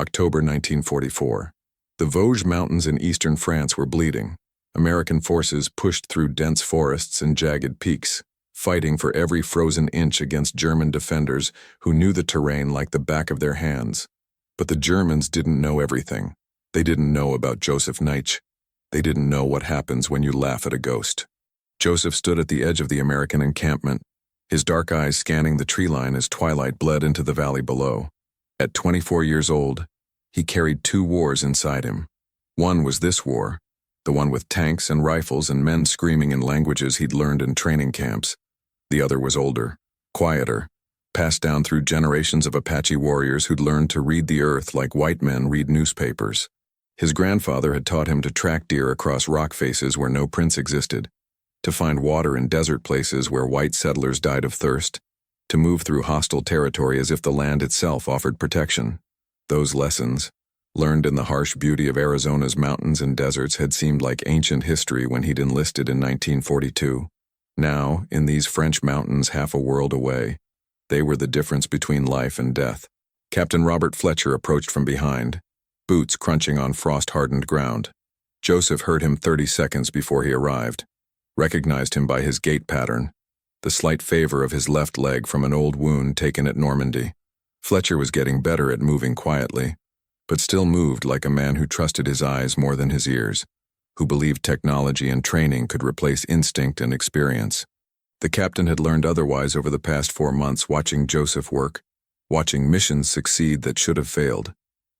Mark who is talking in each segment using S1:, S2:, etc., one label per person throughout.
S1: October 1944. The Vosges Mountains in eastern France were bleeding. American forces pushed through dense forests and jagged peaks, fighting for every frozen inch against German defenders who knew the terrain like the back of their hands. But the Germans didn't know everything. They didn't know about Joseph Neitsch. They didn't know what happens when you laugh at a ghost. Joseph stood at the edge of the American encampment, his dark eyes scanning the tree line as twilight bled into the valley below. At 24 years old, he carried two wars inside him. One was this war, the one with tanks and rifles and men screaming in languages he'd learned in training camps. The other was older, quieter, passed down through generations of Apache warriors who'd learned to read the earth like white men read newspapers. His grandfather had taught him to track deer across rock faces where no prints existed, to find water in desert places where white settlers died of thirst, to move through hostile territory as if the land itself offered protection. Those lessons, learned in the harsh beauty of Arizona's mountains and deserts, had seemed like ancient history when he'd enlisted in 1942. Now, in these French mountains half a world away, they were the difference between life and death. Captain Robert Fletcher approached from behind, boots crunching on frost-hardened ground. Joseph heard him 30 seconds before he arrived, recognized him by his gait pattern, the slight favor of his left leg from an old wound taken at Normandy. Fletcher was getting better at moving quietly, but still moved like a man who trusted his eyes more than his ears, who believed technology and training could replace instinct and experience. The captain had learned otherwise over the past 4 months, watching Joseph work, watching missions succeed that should have failed,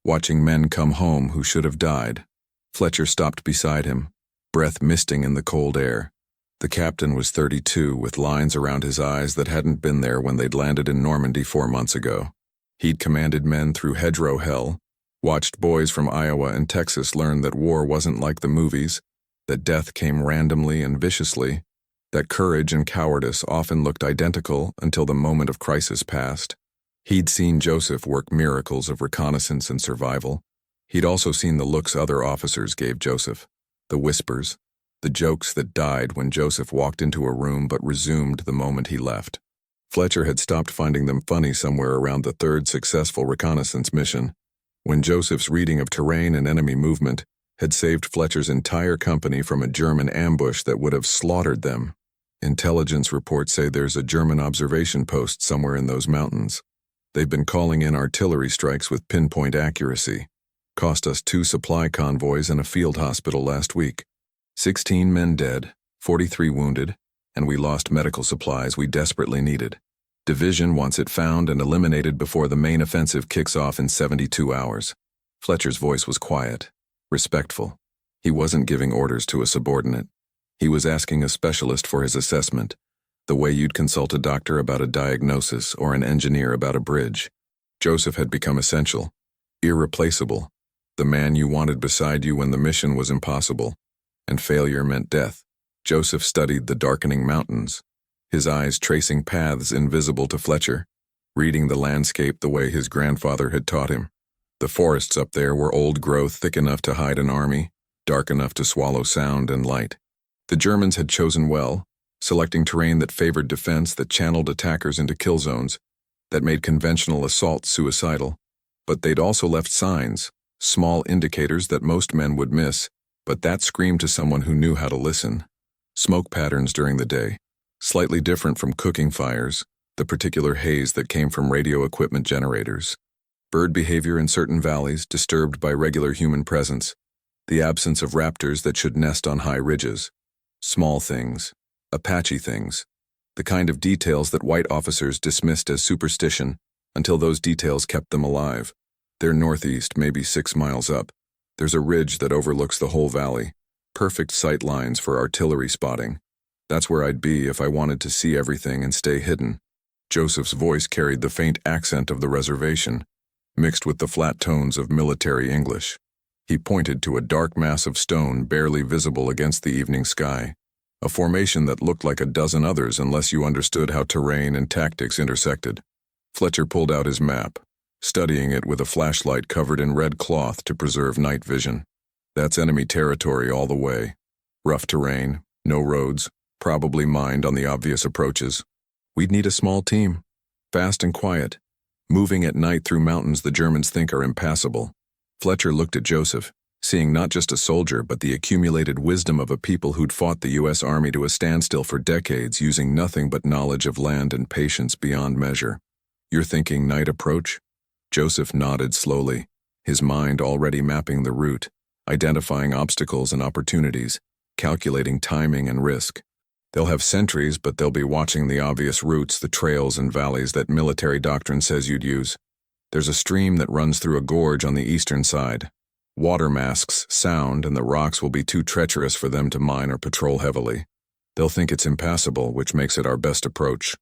S1: watching men come home who should have died. Fletcher stopped beside him, breath misting in the cold air. The captain was 32, with lines around his eyes that hadn't been there when they'd landed in Normandy 4 months ago. He'd commanded men through hedgerow hell, watched boys from Iowa and Texas learn that war wasn't like the movies, that death came randomly and viciously, that courage and cowardice often looked identical until the moment of crisis passed. He'd seen Joseph work miracles of reconnaissance and survival. He'd also seen the looks other officers gave Joseph, the whispers, the jokes that died when Joseph walked into a room but resumed the moment he left. Fletcher had stopped finding them funny somewhere around the third successful reconnaissance mission, when Joseph's reading of terrain and enemy movement had saved Fletcher's entire company from a German ambush that would have slaughtered them. Intelligence reports say there's a German observation post somewhere in those mountains. They've been calling in artillery strikes with pinpoint accuracy. Cost us 2 supply convoys and a field hospital last week. 16 men dead, 43 wounded, and we lost medical supplies we desperately needed. Division wants it found and eliminated before the main offensive kicks off in 72 hours. Fletcher's voice was quiet, respectful. He wasn't giving orders to a subordinate. He was asking a specialist for his assessment, the way you'd consult a doctor about a diagnosis or an engineer about a bridge. Joseph had become essential, irreplaceable, the man you wanted beside you when the mission was impossible, and failure meant death. Joseph studied the darkening mountains, his eyes tracing paths invisible to Fletcher, reading the landscape the way his grandfather had taught him. The forests up there were old growth thick enough to hide an army, dark enough to swallow sound and light. The Germans had chosen well, selecting terrain that favored defense, that channeled attackers into kill zones, that made conventional assault suicidal. But they'd also left signs, small indicators that most men would miss, but that screamed to someone who knew how to listen. Smoke patterns during the day, slightly different from cooking fires, the particular haze that came from radio equipment generators. Bird behavior in certain valleys disturbed by regular human presence, the absence of raptors that should nest on high ridges. Small things, Apache things, the kind of details that white officers dismissed as superstition until those details kept them alive. They're northeast, maybe 6 miles up. There's a ridge that overlooks the whole valley, perfect sight lines for artillery spotting. That's where I'd be if I wanted to see everything and stay hidden. Joseph's voice carried the faint accent of the reservation, mixed with the flat tones of military English. He pointed to a dark mass of stone barely visible against the evening sky, a formation that looked like a dozen others unless you understood how terrain and tactics intersected. Fletcher pulled out his map, studying it with a flashlight covered in red cloth to preserve night vision. That's enemy territory all the way. Rough terrain, no roads, probably mined on the obvious approaches. We'd need a small team, fast and quiet, moving at night through mountains the Germans think are impassable. Fletcher looked at Joseph, seeing not just a soldier but the accumulated wisdom of a people who'd fought the U.S. Army to a standstill for decades using nothing but knowledge of land and patience beyond measure. "You're thinking night approach?" Joseph nodded slowly, his mind already mapping the route, identifying obstacles and opportunities, calculating timing and risk. "They'll have sentries, but they'll be watching the obvious routes, the trails and valleys that military doctrine says you'd use. There's a stream that runs through a gorge on the eastern side. Water masks sound, and the rocks will be too treacherous for them to mine or patrol heavily. They'll think it's impassable, which makes it our best approach.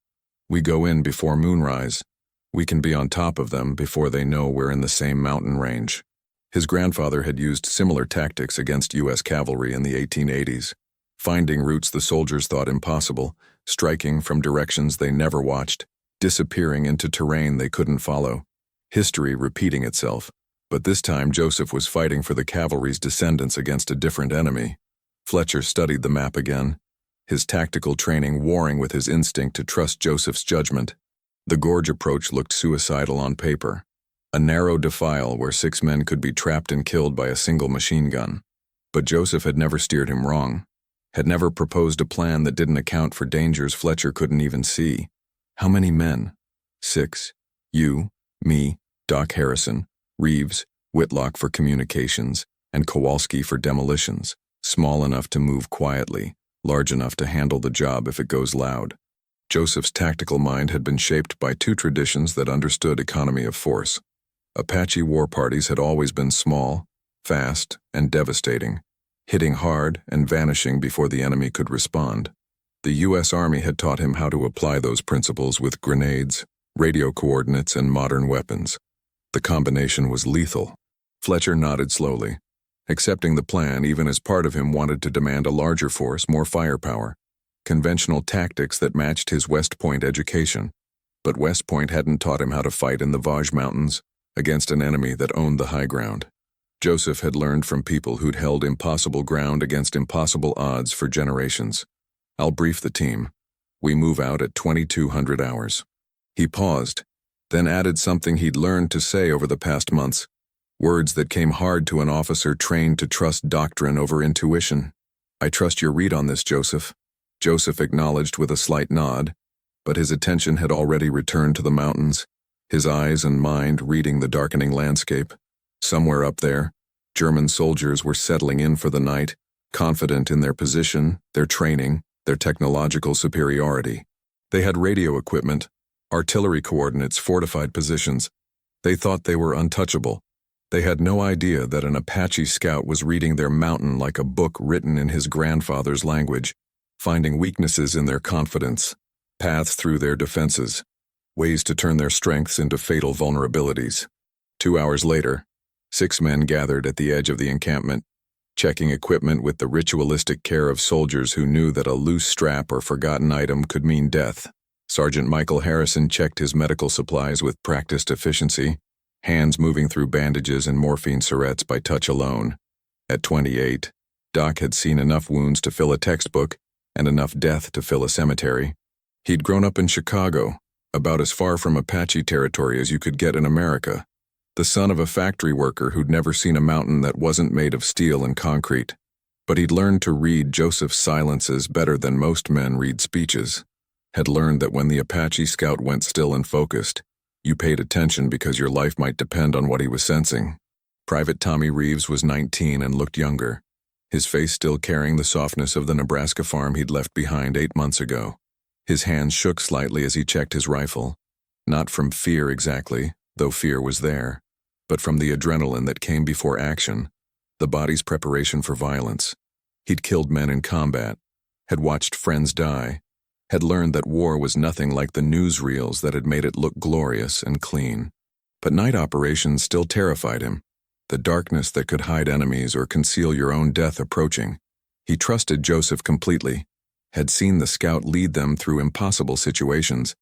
S1: We go in before moonrise. We can be on top of them before they know we're in the same mountain range." His grandfather had used similar tactics against U.S. cavalry in the 1880s, finding routes the soldiers thought impossible, striking from directions they never watched, disappearing into terrain they couldn't follow. History repeating itself, but this time Joseph was fighting for the cavalry's descendants against a different enemy. Fletcher studied the map again, his tactical training warring with his instinct to trust Joseph's judgment. The gorge approach looked suicidal on paper, a narrow defile where 6 men could be trapped and killed by a single machine gun. But Joseph had never steered him wrong, had never proposed a plan that didn't account for dangers Fletcher couldn't even see. How many men? 6. You, me, Doc Harrison, Reeves, Whitlock for communications, and Kowalski for demolitions, small enough to move quietly, large enough to handle the job if it goes loud. Joseph's tactical mind had been shaped by 2 traditions that understood economy of force. Apache war parties had always been small, fast, and devastating, hitting hard and vanishing before the enemy could respond. The U.S. Army had taught him how to apply those principles with grenades, radio coordinates, and modern weapons. The combination was lethal. Fletcher nodded slowly, accepting the plan even as part of him wanted to demand a larger force, more firepower, conventional tactics that matched his West Point education. But West Point hadn't taught him how to fight in the Vosges Mountains against an enemy that owned the high ground. Joseph had learned from people who'd held impossible ground against impossible odds for generations. "I'll brief the team. We move out at 2200 hours. He paused, then added something he'd learned to say over the past months, words that came hard to an officer trained to trust doctrine over intuition. "I trust your read on this, Joseph." Joseph acknowledged with a slight nod, but his attention had already returned to the mountains, his eyes and mind reading the darkening landscape. Somewhere up there, German soldiers were settling in for the night, confident in their position, their training, their technological superiority. They had radio equipment, artillery coordinates, fortified positions. They thought they were untouchable. They had no idea that an Apache scout was reading their mountain like a book written in his grandfather's language, finding weaknesses in their confidence, paths through their defenses, ways to turn their strengths into fatal vulnerabilities. 2 hours later, 6 men gathered at the edge of the encampment, checking equipment with the ritualistic care of soldiers who knew that a loose strap or forgotten item could mean death. Sergeant Michael Harrison checked his medical supplies with practiced efficiency, hands moving through bandages and morphine syringes by touch alone. At 28, Doc had seen enough wounds to fill a textbook and enough death to fill a cemetery. He'd grown up in Chicago, about as far from Apache territory as you could get in America, the son of a factory worker who'd never seen a mountain that wasn't made of steel and concrete. But he'd learned to read Joseph's silences better than most men read speeches, had learned that when the Apache scout went still and focused, you paid attention because your life might depend on what he was sensing. Private Tommy Reeves was 19 and looked younger, his face still carrying the softness of the Nebraska farm he'd left behind 8 months ago. His hands shook slightly as he checked his rifle, not from fear exactly, though fear was there, but from the adrenaline that came before action, the body's preparation for violence. He'd killed men in combat, had watched friends die, had learned that war was nothing like the newsreels that had made it look glorious and clean. But night operations still terrified him, the darkness that could hide enemies or conceal your own death approaching. He trusted Joseph completely, had seen the scout lead them through impossible situations,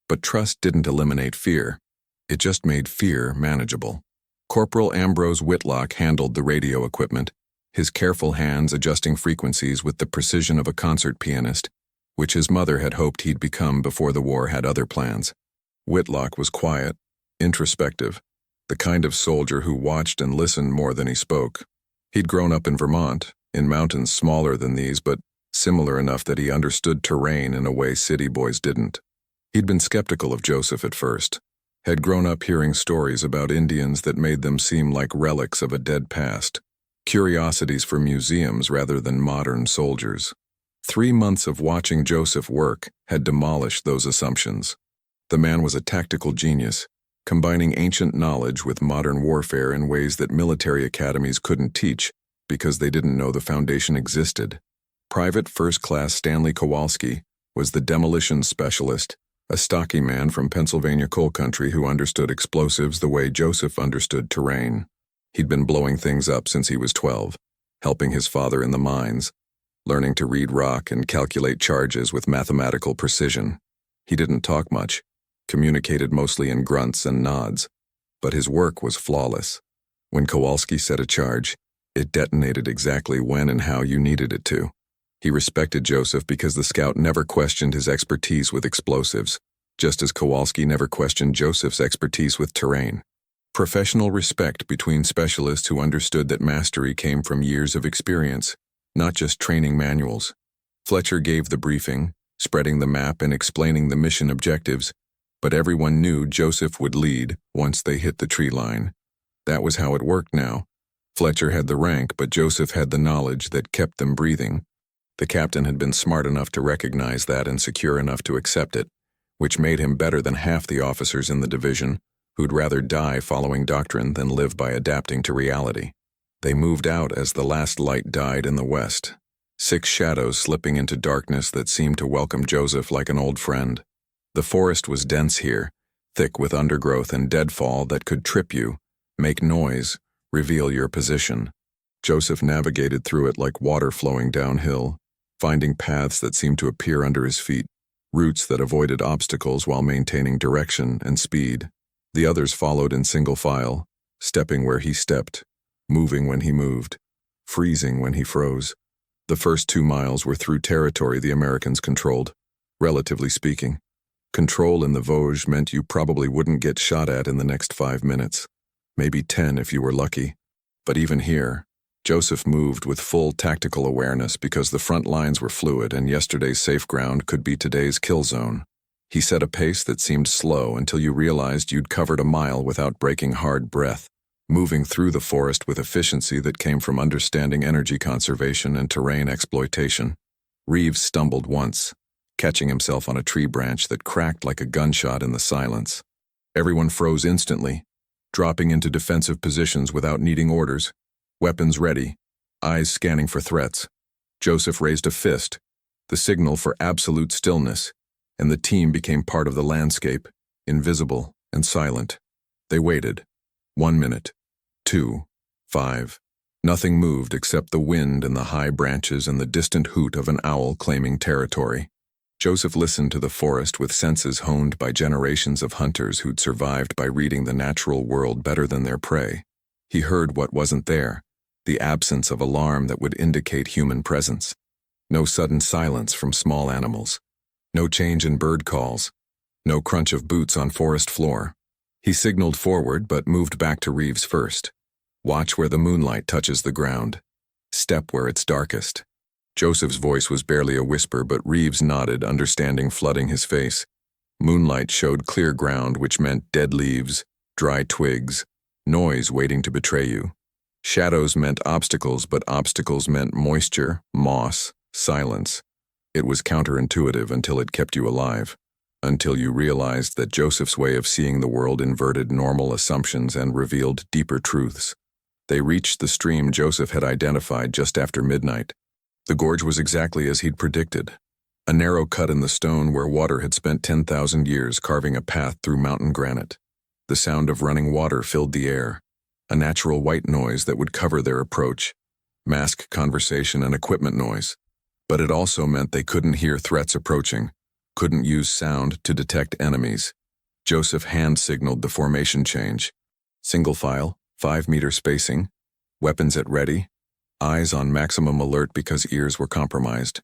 S1: but trust didn't eliminate fear. It just made fear manageable. Corporal Ambrose Whitlock handled the radio equipment, his careful hands adjusting frequencies with the precision of a concert pianist, which his mother had hoped he'd become before the war had other plans. Whitlock was quiet, introspective, the kind of soldier who watched and listened more than he spoke. He'd grown up in Vermont, in mountains smaller than these but similar enough that he understood terrain in a way city boys didn't. He'd been skeptical of Joseph at first, had grown up hearing stories about Indians that made them seem like relics of a dead past, curiosities for museums rather than modern soldiers. 3 months of watching Joseph work had demolished those assumptions. The man was a tactical genius, combining ancient knowledge with modern warfare in ways that military academies couldn't teach because they didn't know the foundation existed. Private First Class Stanley Kowalski was the demolition specialist, a stocky man from Pennsylvania coal country who understood explosives the way Joseph understood terrain. He'd been blowing things up since he was 12, helping his father in the mines, learning to read rock and calculate charges with mathematical precision. He didn't talk much, communicated mostly in grunts and nods, but his work was flawless. When Kowalski set a charge, it detonated exactly when and how you needed it to. He respected Joseph because the scout never questioned his expertise with explosives, just as Kowalski never questioned Joseph's expertise with terrain. Professional respect between specialists who understood that mastery came from years of experience, not just training manuals. Fletcher gave the briefing, spreading the map and explaining the mission objectives, but everyone knew Joseph would lead once they hit the tree line. That was how it worked now. Fletcher had the rank, but Joseph had the knowledge that kept them breathing. The captain had been smart enough to recognize that and secure enough to accept it, which made him better than half the officers in the division, who'd rather die following doctrine than live by adapting to reality. They moved out as the last light died in the west, 6 shadows slipping into darkness that seemed to welcome Joseph like an old friend. The forest was dense here, thick with undergrowth and deadfall that could trip you, make noise, reveal your position. Joseph navigated through it like water flowing downhill, finding paths that seemed to appear under his feet, routes that avoided obstacles while maintaining direction and speed. The others followed in single file, stepping where he stepped, moving when he moved, freezing when he froze. The first 2 miles were through territory the Americans controlled, relatively speaking. Control in the Vosges meant you probably wouldn't get shot at in the next 5 minutes, maybe 10 if you were lucky. But even here, Joseph moved with full tactical awareness because the front lines were fluid and yesterday's safe ground could be today's kill zone. He set a pace that seemed slow until you realized you'd covered a mile without breaking hard breath, moving through the forest with efficiency that came from understanding energy conservation and terrain exploitation. Reeves stumbled once, catching himself on a tree branch that cracked like a gunshot in the silence. Everyone froze instantly, dropping into defensive positions without needing orders. Weapons ready, eyes scanning for threats. Joseph raised a fist, the signal for absolute stillness, and the team became part of the landscape, invisible and silent. They waited. 1 minute, 2, 5. Nothing moved except the wind and the high branches and the distant hoot of an owl claiming territory. Joseph listened to the forest with senses honed by generations of hunters who'd survived by reading the natural world better than their prey. He heard what wasn't there, the absence of alarm that would indicate human presence. No sudden silence from small animals. No change in bird calls. No crunch of boots on forest floor. He signaled forward but moved back to Reeves first. Watch where the moonlight touches the ground. Step where it's darkest. Joseph's voice was barely a whisper, but Reeves nodded, understanding flooding his face. Moonlight showed clear ground, which meant dead leaves, dry twigs, noise waiting to betray you. Shadows meant obstacles, but obstacles meant moisture, moss, silence. It was counterintuitive until it kept you alive, until you realized that Joseph's way of seeing the world inverted normal assumptions and revealed deeper truths. They reached the stream Joseph had identified just after midnight. The gorge was exactly as he'd predicted, a narrow cut in the stone where water had spent 10,000 years carving a path through mountain granite. The sound of running water filled the air, a natural white noise that would cover their approach, mask conversation and equipment noise. But it also meant they couldn't hear threats approaching, couldn't use sound to detect enemies. Joseph hand-signaled the formation change. Single file, 5-meter spacing, weapons at ready, eyes on maximum alert because ears were compromised.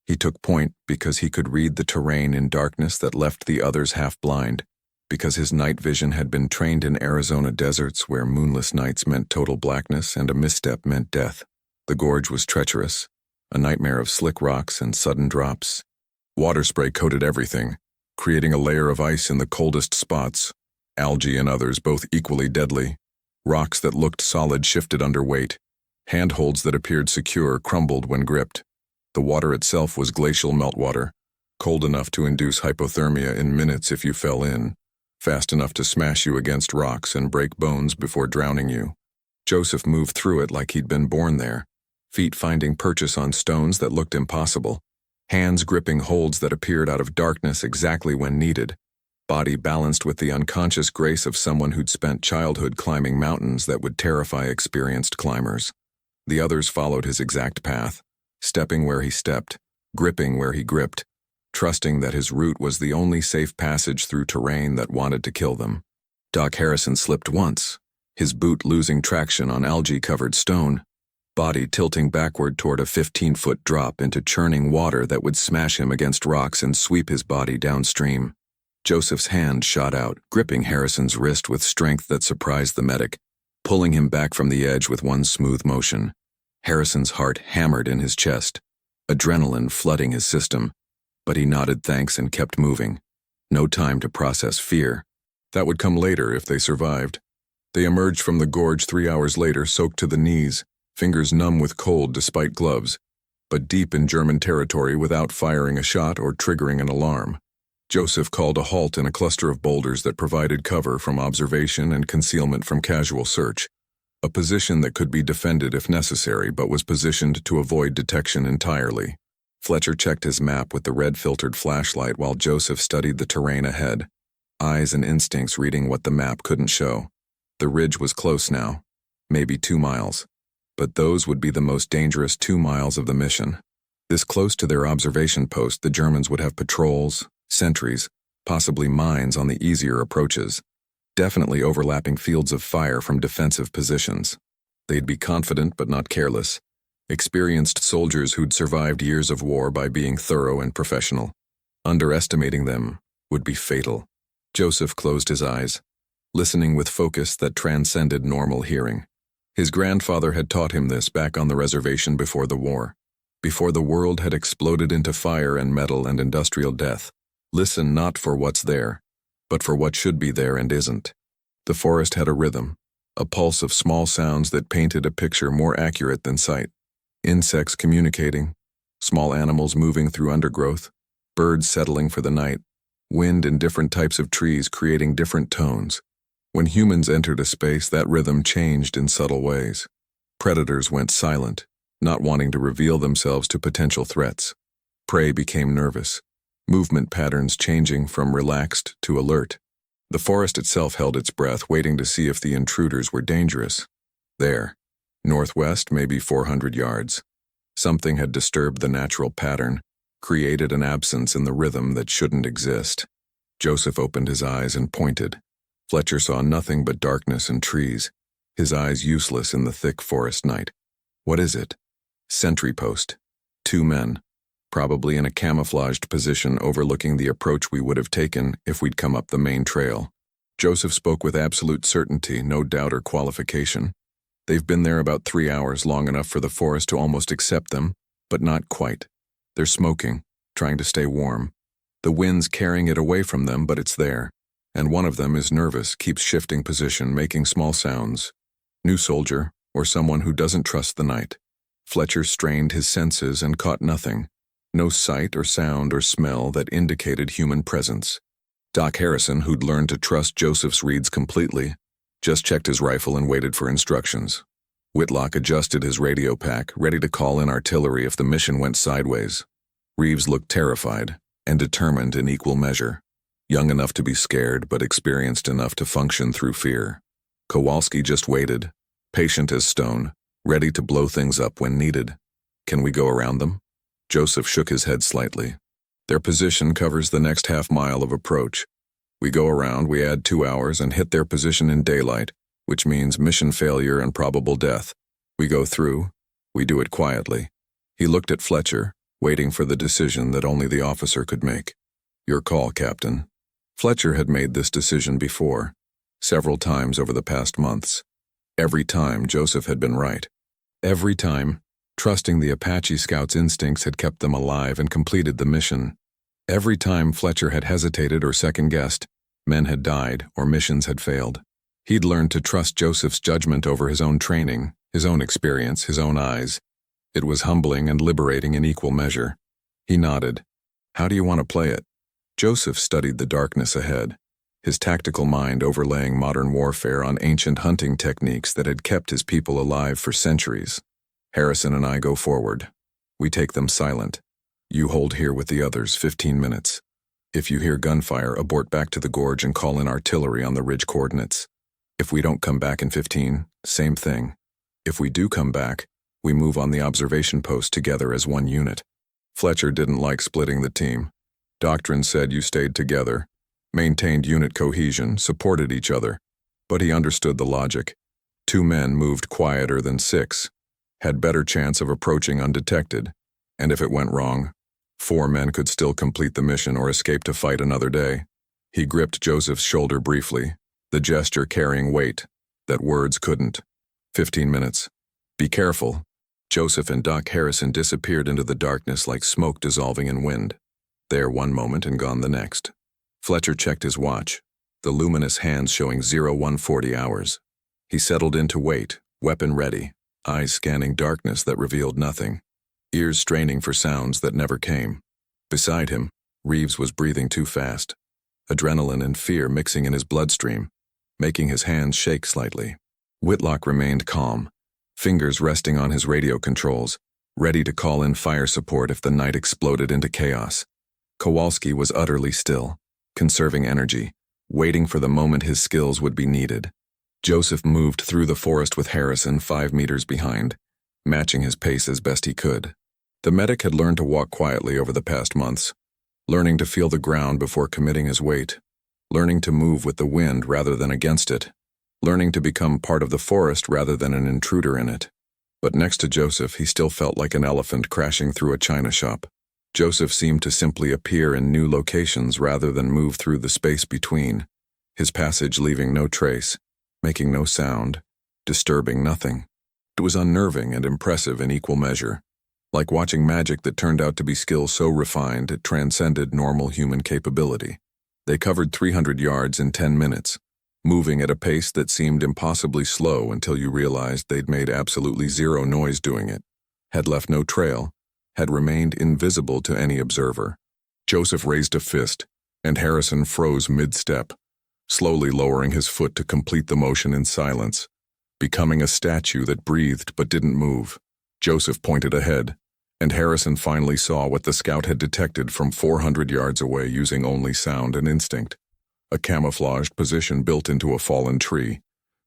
S1: He took point because he could read the terrain in darkness that left the others half blind. because his night vision had been trained in Arizona deserts where moonless nights meant total blackness and a misstep meant death. The gorge was treacherous, a nightmare of slick rocks and sudden drops. Water spray coated everything, creating a layer of ice in the coldest spots, algae and others both equally deadly. Rocks that looked solid shifted under weight. Handholds that appeared secure crumbled when gripped. The water itself was glacial meltwater, cold enough to induce hypothermia in minutes if you fell in, fast enough to smash you against rocks and break bones before drowning you. Joseph moved through it like he'd been born there, feet finding purchase on stones that looked impossible, hands gripping holds that appeared out of darkness exactly when needed, body balanced with the unconscious grace of someone who'd spent childhood climbing mountains that would terrify experienced climbers. The others followed his exact path, stepping where he stepped, gripping where he gripped, trusting that his route was the only safe passage through terrain that wanted to kill them. Doc Harrison slipped once, his boot losing traction on algae-covered stone, body tilting backward toward a 15-foot drop into churning water that would smash him against rocks and sweep his body downstream. Joseph's hand shot out, gripping Harrison's wrist with strength that surprised the medic, pulling him back from the edge with one smooth motion. Harrison's heart hammered in his chest, adrenaline flooding his system, but he nodded thanks and kept moving. No time to process fear. That would come later if they survived. They emerged from the gorge 3 hours later, soaked to the knees, fingers numb with cold despite gloves, but deep in German territory without firing a shot or triggering an alarm. Joseph called a halt in a cluster of boulders that provided cover from observation and concealment from casual search, a position that could be defended if necessary but was positioned to avoid detection entirely. Fletcher checked his map with the red-filtered flashlight while Joseph studied the terrain ahead, eyes and instincts reading what the map couldn't show. The ridge was close now, maybe 2 miles, but those would be the most dangerous 2 miles of the mission. This close to their observation post, the Germans would have patrols, sentries, possibly mines on the easier approaches, definitely overlapping fields of fire from defensive positions. They'd be confident but not careless, experienced soldiers who'd survived years of war by being thorough and professional. Underestimating them would be fatal. Joseph closed his eyes, listening with focus that transcended normal hearing. His grandfather had taught him this back on the reservation before the war, before the world had exploded into fire and metal and industrial death. Listen not for what's there, but for what should be there and isn't. The forest had a rhythm, a pulse of small sounds that painted a picture more accurate than sight. Insects communicating, small animals moving through undergrowth, birds settling for the night, wind in different types of trees creating different tones. When humans entered a space, that rhythm changed in subtle ways. Predators went silent, not wanting to reveal themselves to potential threats. Prey became nervous, movement patterns changing from relaxed to alert. The forest itself held its breath, waiting to see if the intruders were dangerous. There, northwest, maybe 400 yards. Something had disturbed the natural pattern, created an absence in the rhythm that shouldn't exist. Joseph opened his eyes and pointed. Fletcher saw nothing but darkness and trees, his eyes useless in the thick forest night. What is it? Sentry post. 2 men. Probably in a camouflaged position overlooking the approach we would have taken if we'd come up the main trail. Joseph spoke with absolute certainty, no doubt or qualification. They've been there about 3 hours, long enough for the forest to almost accept them, but not quite. They're smoking, trying to stay warm. The wind's carrying it away from them, but it's there. And one of them is nervous, keeps shifting position, making small sounds. New soldier, or someone who doesn't trust the night. Fletcher strained his senses and caught nothing. No sight or sound or smell that indicated human presence. Doc Harrison, who'd learned to trust Joseph's reads completely, just checked his rifle and waited for instructions. Whitlock adjusted his radio pack, ready to call in artillery if the mission went sideways. Reeves looked terrified and determined in equal measure, young enough to be scared but experienced enough to function through fear. Kowalski just waited, patient as stone, ready to blow things up when needed. Can we go around them? Joseph shook his head slightly. Their position covers the next half-mile of approach. We go around, we add 2 hours and hit their position in daylight, which means mission failure and probable death. We go through, we do it quietly. He looked at Fletcher, waiting for the decision that only the officer could make. Your call, Captain. Fletcher had made this decision before, several times over the past months. Every time, Joseph had been right. Every time, trusting the Apache scouts' instincts had kept them alive and completed the mission. Every time Fletcher had hesitated or second-guessed, men had died or missions had failed. He'd learned to trust Joseph's judgment over his own training, his own experience, his own eyes. It was humbling and liberating in equal measure. He nodded. "How do you want to play it?" Joseph studied the darkness ahead, his tactical mind overlaying modern warfare on ancient hunting techniques that had kept his people alive for centuries. "Harrison and I go forward. We take them silent. You hold here with the others 15 minutes. If you hear gunfire, abort back to the gorge and call in artillery on the ridge coordinates. If we don't come back in 15, same thing. If we do come back, we move on the observation post together as one unit." Fletcher didn't like splitting the team. Doctrine said you stayed together, maintained unit cohesion, supported each other. But he understood the logic. 2 men moved quieter than 6, had better chance of approaching undetected, and if it went wrong, 4 men could still complete the mission or escape to fight another day. He gripped Joseph's shoulder briefly, the gesture carrying weight that words couldn't. 15 minutes. Be careful. Joseph and Doc Harrison disappeared into the darkness like smoke dissolving in wind. There one moment and gone the next. Fletcher checked his watch, the luminous hands showing 0140 hours. He settled in to wait, weapon ready, eyes scanning darkness that revealed nothing, ears straining for sounds that never came. Beside him, Reeves was breathing too fast, adrenaline and fear mixing in his bloodstream, making his hands shake slightly. Whitlock remained calm, fingers resting on his radio controls, ready to call in fire support if the night exploded into chaos. Kowalski was utterly still, conserving energy, waiting for the moment his skills would be needed. Joseph moved through the forest with Harrison 5 meters behind, matching his pace as best he could. The medic had learned to walk quietly over the past months, learning to feel the ground before committing his weight, learning to move with the wind rather than against it, learning to become part of the forest rather than an intruder in it. But next to Joseph, he still felt like an elephant crashing through a china shop. Joseph seemed to simply appear in new locations rather than move through the space between, his passage leaving no trace, making no sound, disturbing nothing. It was unnerving and impressive in equal measure, like watching magic that turned out to be skill so refined it transcended normal human capability. They covered 300 yards in 10 minutes, moving at a pace that seemed impossibly slow until you realized they'd made absolutely zero noise doing it, had left no trail, had remained invisible to any observer. Joseph raised a fist, and Harrison froze mid-step, slowly lowering his foot to complete the motion in silence, becoming a statue that breathed but didn't move. Joseph pointed ahead, and Harrison finally saw what the scout had detected from 400 yards away using only sound and instinct. A camouflaged position built into a fallen tree.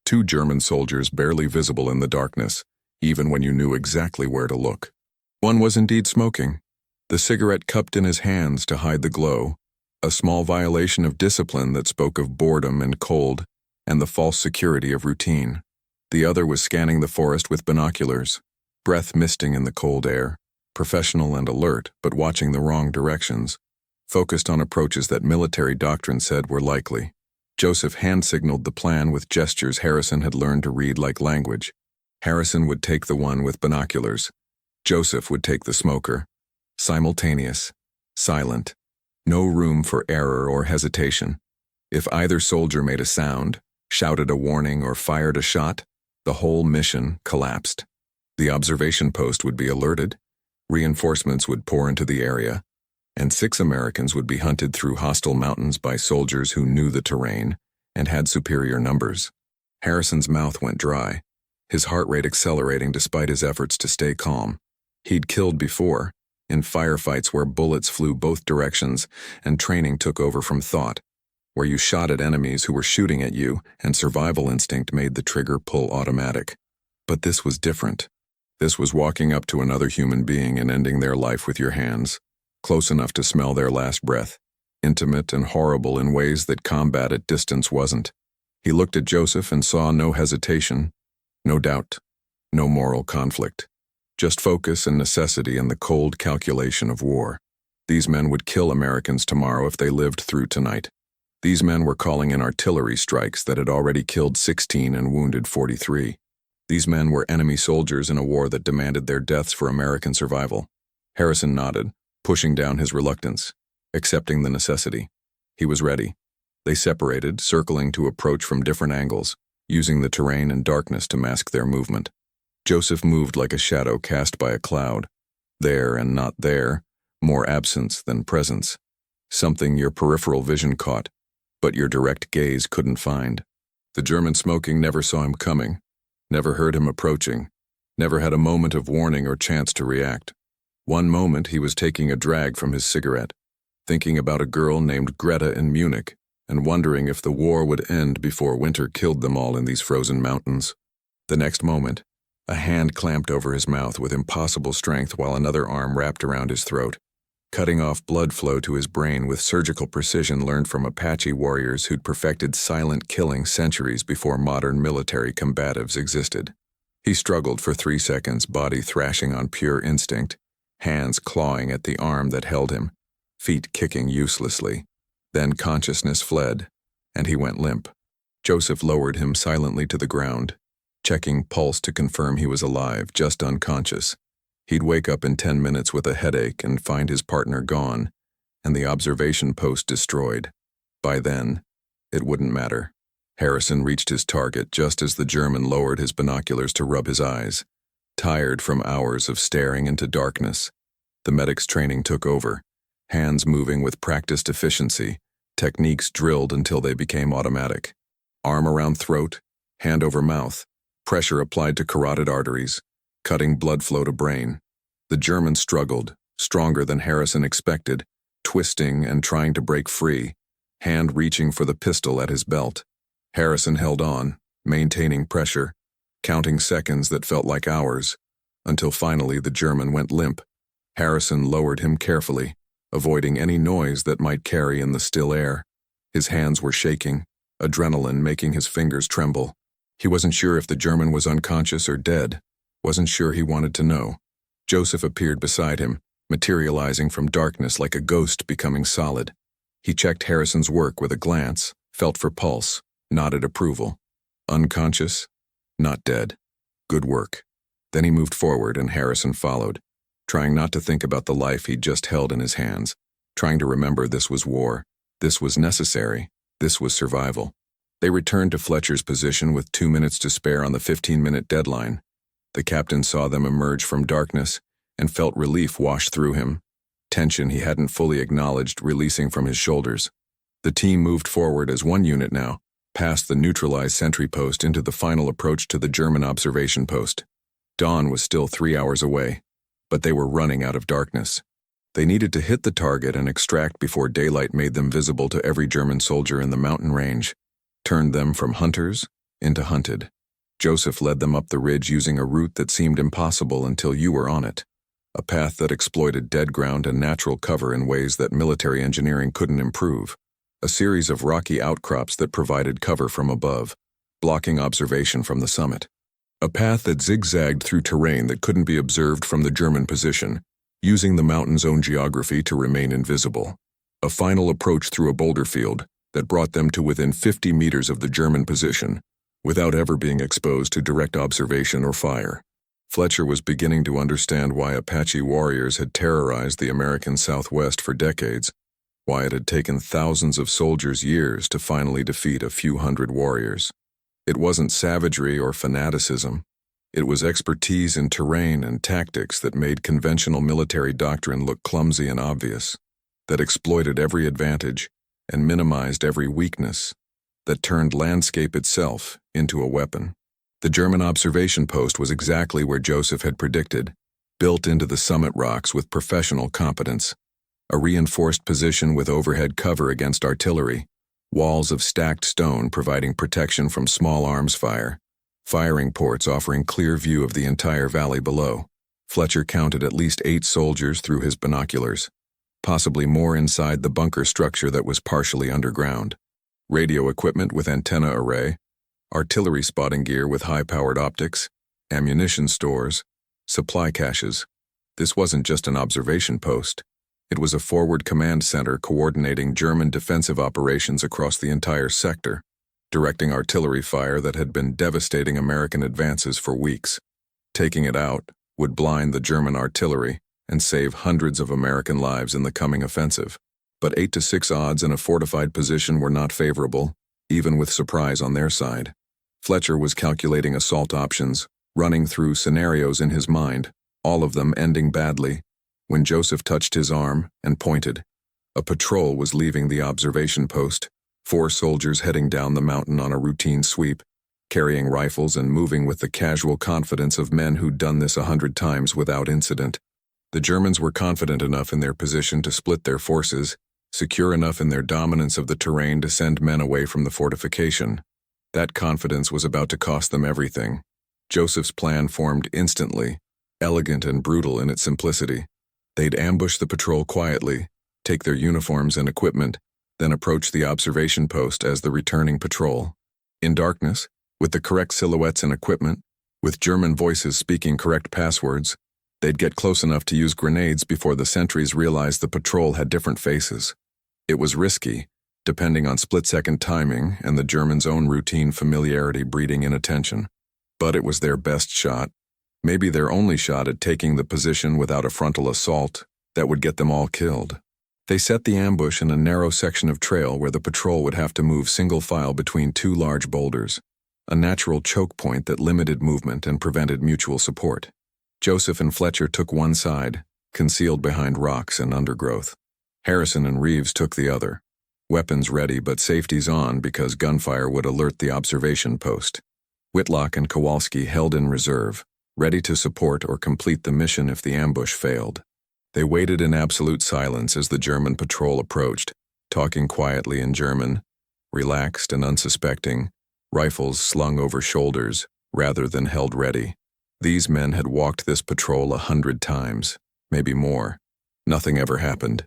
S1: 2 German soldiers barely visible in the darkness, even when you knew exactly where to look. One was indeed smoking, the cigarette cupped in his hands to hide the glow, a small violation of discipline that spoke of boredom and cold and the false security of routine. The other was scanning the forest with binoculars, breath misting in the cold air, professional and alert but watching the wrong directions, focused on approaches that military doctrine said were likely. Joseph hand-signaled the plan with gestures Harrison had learned to read like language. Harrison would take the one with binoculars. Joseph would take the smoker. Simultaneous, silent, no room for error or hesitation. If either soldier made a sound, shouted a warning, or fired a shot, the whole mission collapsed. The observation post would be alerted, reinforcements would pour into the area, and 6 Americans would be hunted through hostile mountains by soldiers who knew the terrain and had superior numbers. Harrison's mouth went dry, his heart rate accelerating despite his efforts to stay calm. He'd killed before, in firefights where bullets flew both directions and training took over from thought, where you shot at enemies who were shooting at you and survival instinct made the trigger pull automatic. But this was different. This was walking up to another human being and ending their life with your hands, close enough to smell their last breath, intimate and horrible in ways that combat at distance wasn't. He looked at Joseph and saw no hesitation, no doubt, no moral conflict. Just focus and necessity and the cold calculation of war. These men would kill Americans tomorrow if they lived through tonight. These men were calling in artillery strikes that had already killed 16 and wounded 43. These men were enemy soldiers in a war that demanded their deaths for American survival. Harrison nodded, pushing down his reluctance, accepting the necessity. He was ready. They separated, circling to approach from different angles, using the terrain and darkness to mask their movement. Joseph moved like a shadow cast by a cloud. There and not there, more absence than presence. Something your peripheral vision caught, but your direct gaze couldn't find. The German smoking never saw him coming, never heard him approaching, never had a moment of warning or chance to react. One moment he was taking a drag from his cigarette, thinking about a girl named Greta in Munich, and wondering if the war would end before winter killed them all in these frozen mountains. The next moment, a hand clamped over his mouth with impossible strength while another arm wrapped around his throat, cutting off blood flow to his brain with surgical precision learned from Apache warriors who'd perfected silent killing centuries before modern military combatives existed. He struggled for 3 seconds, body thrashing on pure instinct, hands clawing at the arm that held him, feet kicking uselessly. Then consciousness fled, and he went limp. Joseph lowered him silently to the ground, checking pulse to confirm he was alive, just unconscious. He'd wake up in 10 minutes with a headache and find his partner gone, and the observation post destroyed. By then, it wouldn't matter. Harrison reached his target just as the German lowered his binoculars to rub his eyes, tired from hours of staring into darkness. The medic's training took over, hands moving with practiced efficiency, techniques drilled until they became automatic. Arm around throat, hand over mouth, pressure applied to carotid arteries, cutting blood flow to brain. The German struggled, stronger than Harrison expected, twisting and trying to break free, hand reaching for the pistol at his belt. Harrison held on, maintaining pressure, counting seconds that felt like hours, until finally the German went limp. Harrison lowered him carefully, avoiding any noise that might carry in the still air. His hands were shaking, adrenaline making his fingers tremble. He wasn't sure if the German was unconscious or dead, wasn't sure he wanted to know. Joseph appeared beside him, materializing from darkness like a ghost becoming solid. He checked Harrison's work with a glance, felt for pulse, nodded approval. Unconscious? Not dead. Good work. Then he moved forward and Harrison followed, trying not to think about the life he'd just held in his hands, trying to remember this was war, this was necessary, this was survival. They returned to Fletcher's position with 2 minutes to spare on the 15-minute deadline. The captain saw them emerge from darkness and felt relief wash through him, tension he hadn't fully acknowledged releasing from his shoulders. The team moved forward as one unit now, past the neutralized sentry post into the final approach to the German observation post. Dawn was still 3 hours away, but they were running out of darkness. They needed to hit the target and extract before daylight made them visible to every German soldier in the mountain range, turned them from hunters into hunted. Joseph led them up the ridge using a route that seemed impossible until you were on it, a path that exploited dead ground and natural cover in ways that military engineering couldn't improve, a series of rocky outcrops that provided cover from above, blocking observation from the summit. A path that zigzagged through terrain that couldn't be observed from the German position, using the mountain's own geography to remain invisible. A final approach through a boulder field that brought them to within 50 meters of the German position, without ever being exposed to direct observation or fire. Fletcher was beginning to understand why Apache warriors had terrorized the American Southwest for decades, why it had taken thousands of soldiers years to finally defeat a few hundred warriors. It wasn't savagery or fanaticism. It was expertise in terrain and tactics that made conventional military doctrine look clumsy and obvious, that exploited every advantage and minimized every weakness, that turned landscape itself into a weapon. The German observation post was exactly where Joseph had predicted, built into the summit rocks with professional competence. A reinforced position with overhead cover against artillery, walls of stacked stone providing protection from small arms fire, firing ports offering clear view of the entire valley below. Fletcher counted at least 8 soldiers through his binoculars, possibly more inside the bunker structure that was partially underground. Radio equipment with antenna array, artillery spotting gear with high-powered optics, ammunition stores, supply caches. This wasn't just an observation post. It was a forward command center coordinating German defensive operations across the entire sector, directing artillery fire that had been devastating American advances for weeks. Taking it out would blind the German artillery and save hundreds of American lives in the coming offensive. But 8-6 odds in a fortified position were not favorable, even with surprise on their side. Fletcher was calculating assault options, running through scenarios in his mind, all of them ending badly, when Joseph touched his arm and pointed. A patrol was leaving the observation post, 4 soldiers heading down the mountain on a routine sweep, carrying rifles and moving with the casual confidence of men who'd done this 100 times without incident. The Germans were confident enough in their position to split their forces, secure enough in their dominance of the terrain to send men away from the fortification. That confidence was about to cost them everything. Joseph's plan formed instantly, elegant and brutal in its simplicity. They'd ambush the patrol quietly, take their uniforms and equipment, then approach the observation post as the returning patrol. In darkness, with the correct silhouettes and equipment, with German voices speaking correct passwords, they'd get close enough to use grenades before the sentries realized the patrol had different faces. It was risky, depending on split-second timing and the Germans' own routine familiarity breeding inattention. But it was their best shot, maybe their only shot at taking the position without a frontal assault that would get them all killed. They set the ambush in a narrow section of trail where the patrol would have to move single file between 2 large boulders, a natural choke point that limited movement and prevented mutual support. Joseph and Fletcher took one side, concealed behind rocks and undergrowth. Harrison and Reeves took the other, weapons ready but safeties on because gunfire would alert the observation post. Whitlock and Kowalski held in reserve, ready to support or complete the mission if the ambush failed. They waited in absolute silence as the German patrol approached, talking quietly in German, relaxed and unsuspecting, rifles slung over shoulders rather than held ready. These men had walked this patrol 100 times, maybe more. Nothing ever happened.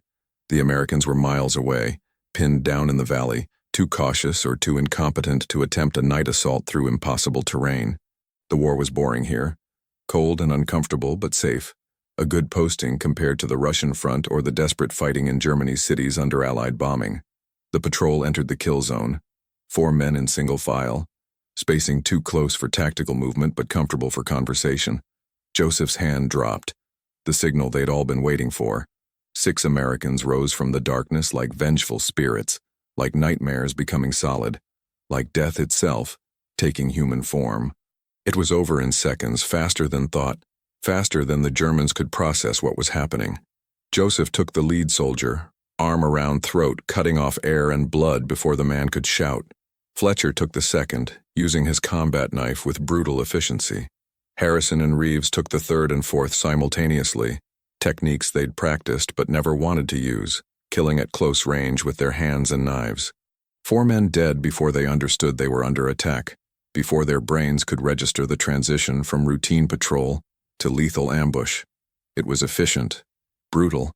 S1: The Americans were miles away, pinned down in the valley, too cautious or too incompetent to attempt a night assault through impossible terrain. The war was boring here, cold and uncomfortable but safe. A good posting compared to the Russian front or the desperate fighting in Germany's cities under Allied bombing. The patrol entered the kill zone, 4 men in single file, spacing too close for tactical movement but comfortable for conversation. Joseph's hand dropped, the signal they'd all been waiting for. 6 Americans rose from the darkness like vengeful spirits, like nightmares becoming solid, like death itself, taking human form. It was over in seconds, faster than thought, faster than the Germans could process what was happening. Joseph took the lead soldier, arm around throat, cutting off air and blood before the man could shout. Fletcher took the second, using his combat knife with brutal efficiency. Harrison and Reeves took the third and fourth simultaneously, techniques they'd practiced but never wanted to use, killing at close range with their hands and knives. 4 men dead before they understood they were under attack, before their brains could register the transition from routine patrol to lethal ambush. It was efficient, brutal,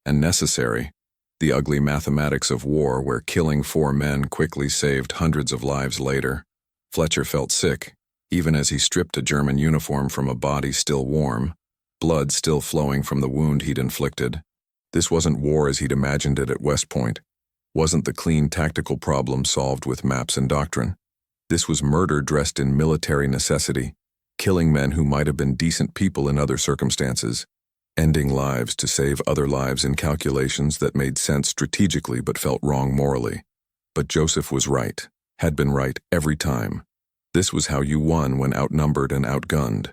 S1: and necessary, the ugly mathematics of war where killing 4 men quickly saved hundreds of lives later. Fletcher felt sick, even as he stripped a German uniform from a body still warm, blood still flowing from the wound he'd inflicted. This wasn't war as he'd imagined it at West Point, wasn't the clean tactical problem solved with maps and doctrine. This was murder dressed in military necessity, killing men who might have been decent people in other circumstances, ending lives to save other lives in calculations that made sense strategically but felt wrong morally. But Joseph was right, had been right every time. This was how you won when outnumbered and outgunned.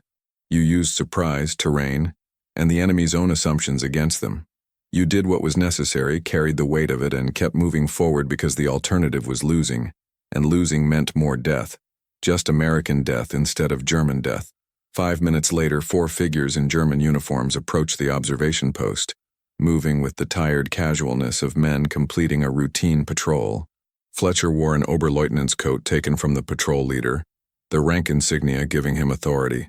S1: You used surprise, terrain, and the enemy's own assumptions against them. You did what was necessary, carried the weight of it, and kept moving forward because the alternative was losing, and losing meant more death. Just American death instead of German death. 5 minutes later, 4 figures in German uniforms approached the observation post, moving with the tired casualness of men completing a routine patrol. Fletcher wore an Oberleutnant's coat taken from the patrol leader, the rank insignia giving him authority.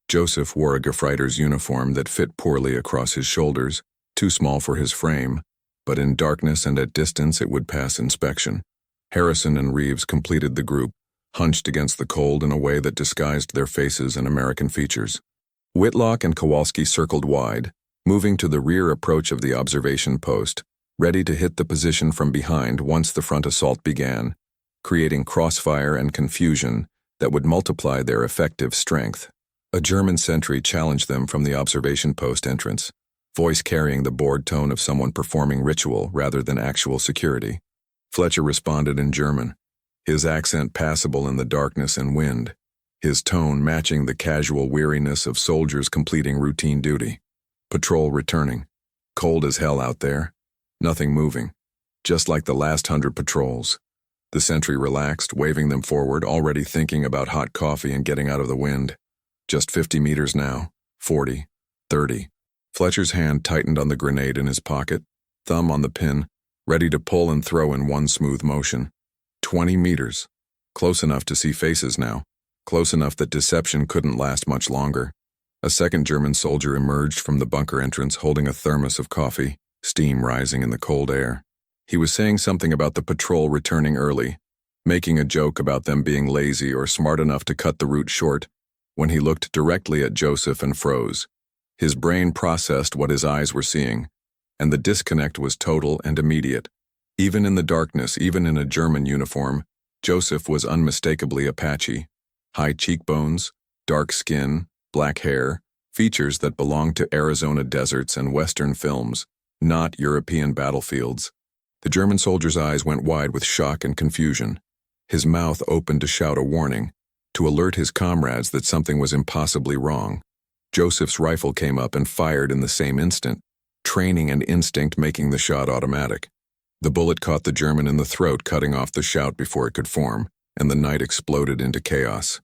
S1: Joseph wore a Gefreiter's uniform that fit poorly across his shoulders, too small for his frame, but in darkness and at distance it would pass inspection. Harrison and Reeves completed the group, hunched against the cold in a way that disguised their faces and American features. Whitlock and Kowalski circled wide, moving to the rear approach of the observation post, ready to hit the position from behind once the front assault began, creating crossfire and confusion that would multiply their effective strength. A German sentry challenged them from the observation post entrance, voice carrying the bored tone of someone performing ritual rather than actual security. Fletcher responded in German, his accent passable in the darkness and wind, his tone matching the casual weariness of soldiers completing routine duty. Patrol returning. Cold as hell out there. Nothing moving. Just like the last 100 patrols. The sentry relaxed, waving them forward, already thinking about hot coffee and getting out of the wind. Just 50 meters now. 40. 30. Fletcher's hand tightened on the grenade in his pocket, thumb on the pin, ready to pull and throw in one smooth motion. 20 meters. Close enough to see faces now. Close enough that deception couldn't last much longer. A second German soldier emerged from the bunker entrance holding a thermos of coffee, steam rising in the cold air. He was saying something about the patrol returning early, making a joke about them being lazy or smart enough to cut the route short, when he looked directly at Joseph and froze. His brain processed what his eyes were seeing, and the disconnect was total and immediate. Even in the darkness, even in a German uniform, Joseph was unmistakably Apache. High cheekbones, dark skin, black hair, features that belonged to Arizona deserts and Western films, not European battlefields. The German soldier's eyes went wide with shock and confusion. His mouth opened to shout a warning, to alert his comrades that something was impossibly wrong. Joseph's rifle came up and fired in the same instant, training and instinct making the shot automatic. The bullet caught the German in the throat, cutting off the shout before it could form, and the night exploded into chaos.